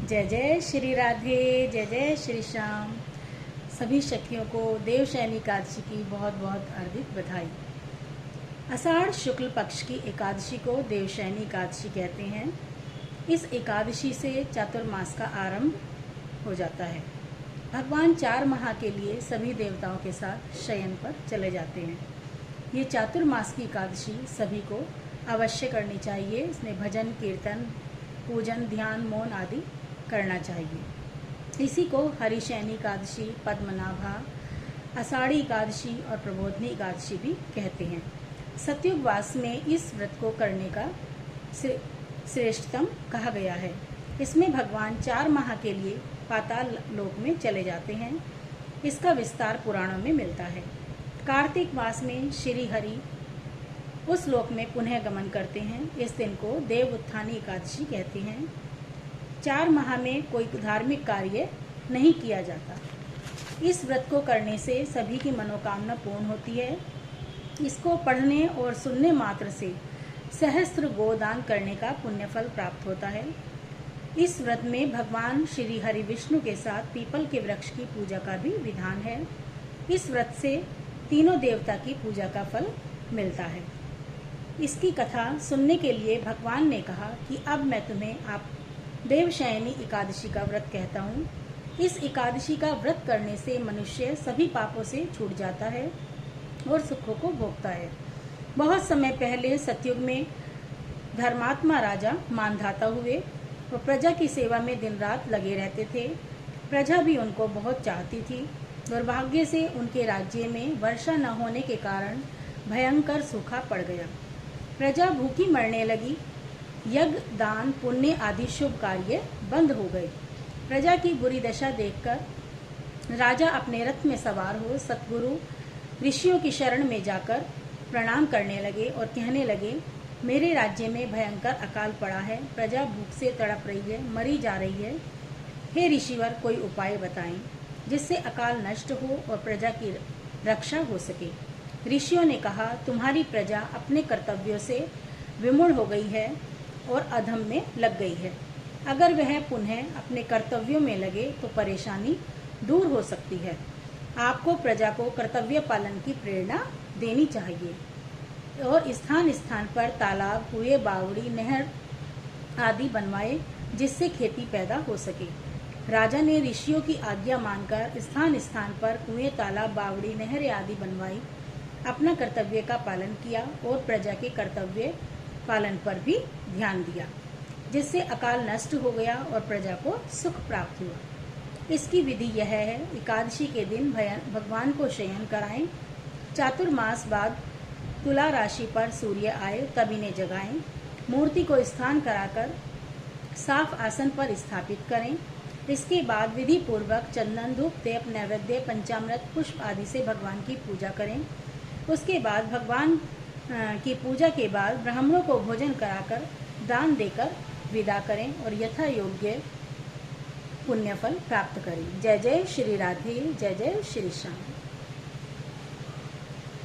जय जय श्री राधे, जय जय श्री श्याम। सभी सखियों को देवशयनी एकादशी की बहुत बहुत हार्दिक बधाई। आषाढ़ शुक्ल पक्ष की एकादशी को देवशयनी एकादशी कहते हैं। इस एकादशी से चातुर्मास का आरंभ हो जाता है। भगवान 4 माह के लिए सभी देवताओं के साथ शयन पर चले जाते हैं। ये चातुर्मास की एकादशी सभी को अवश्य करनी चाहिए। इसमें भजन, कीर्तन, पूजन, ध्यान, मौन आदि करना चाहिए। इसी को हरिशयनी एकादशी, पद्मनाभा, आषाढ़ी एकादशी और प्रबोधनी एकादशी भी कहते हैं। सतयुग वास में इस व्रत को करने का श्रेष्ठतम कहा गया है। इसमें भगवान 4 माह के लिए पाताल लोक में चले जाते हैं। इसका विस्तार पुराणों में मिलता है। कार्तिक मास में श्री हरि उस लोक में पुनः गमन करते हैं। इस दिन को देव उत्थानी एकादशी कहते हैं। 4 माह में कोई धार्मिक कार्य नहीं किया जाता। इस व्रत को करने से सभी की मनोकामना पूर्ण होती है। इसको पढ़ने और सुनने मात्र से सहस्त्र गोदान करने का पुण्यफल प्राप्त होता है। इस व्रत में भगवान श्री हरि विष्णु के साथ पीपल के वृक्ष की पूजा का भी विधान है। इस व्रत से तीनों देवता की पूजा का फल मिलता है। इसकी कथा सुनने के लिए भगवान ने कहा कि अब मैं तुम्हें आप देवशयनी एकादशी का व्रत कहता हूँ। इस एकादशी का व्रत करने से मनुष्य सभी पापों से छूट जाता है और सुखों को भोगता है। बहुत समय पहले सतयुग में धर्मात्मा राजा मानधाता हुए। वो प्रजा की सेवा में दिन रात लगे रहते थे। प्रजा भी उनको बहुत चाहती थी। दुर्भाग्य से उनके राज्य में वर्षा न होने के कारण भयंकर सूखा पड़ गया। प्रजा भूखी मरने लगी। यज्ञ, दान, पुण्य आदि शुभ कार्य बंद हो गए। प्रजा की बुरी दशा देखकर राजा अपने रथ में सवार हो सतगुरु ऋषियों की शरण में जाकर प्रणाम करने लगे और कहने लगे, मेरे राज्य में भयंकर अकाल पड़ा है। प्रजा भूख से तड़प रही है, मरी जा रही है। हे ऋषिवर, कोई उपाय बताएं जिससे अकाल नष्ट हो और प्रजा की रक्षा हो सके। ऋषियों ने कहा, तुम्हारी प्रजा अपने कर्तव्यों से विमूढ़ हो गई है और अधम में लग गई है। अगर वह पुनः अपने कर्तव्यों में लगे तो परेशानी दूर हो सकती है। आपको प्रजा को कर्तव्य पालन की प्रेरणा देनी चाहिए और स्थान स्थान पर तालाब, कुएं, बावड़ी, नहर आदि बनवाए जिससे खेती पैदा हो सके। राजा ने ऋषियों की आज्ञा मानकर स्थान स्थान पर कुएं, तालाब, बावड़ी, नहरें आदि बनवाई। अपना कर्तव्य का पालन किया और प्रजा के कर्तव्य पालन पर भी ध्यान दिया, जिससे अकाल नष्ट हो गया और प्रजा को सुख प्राप्त हुआ। इसकी विधि यह है, एकादशी के दिन भगवान को शयन कराएं। चातुर्मास बाद तुला राशि पर सूर्य आए तब इन्हें जगाएं। मूर्ति को स्थान कराकर साफ आसन पर स्थापित करें। इसके बाद विधि पूर्वक चंदन, धूप, तेप, नैवेद्य, पंचामृत, पुष्प आदि से भगवान की पूजा करें। उसके बाद भगवान की पूजा के बाद ब्राह्मणों को भोजन कराकर दान देकर विदा करें और यथा योग्य पुण्यफल प्राप्त करें। जय जय श्री राधे, जय जय श्री श्याम।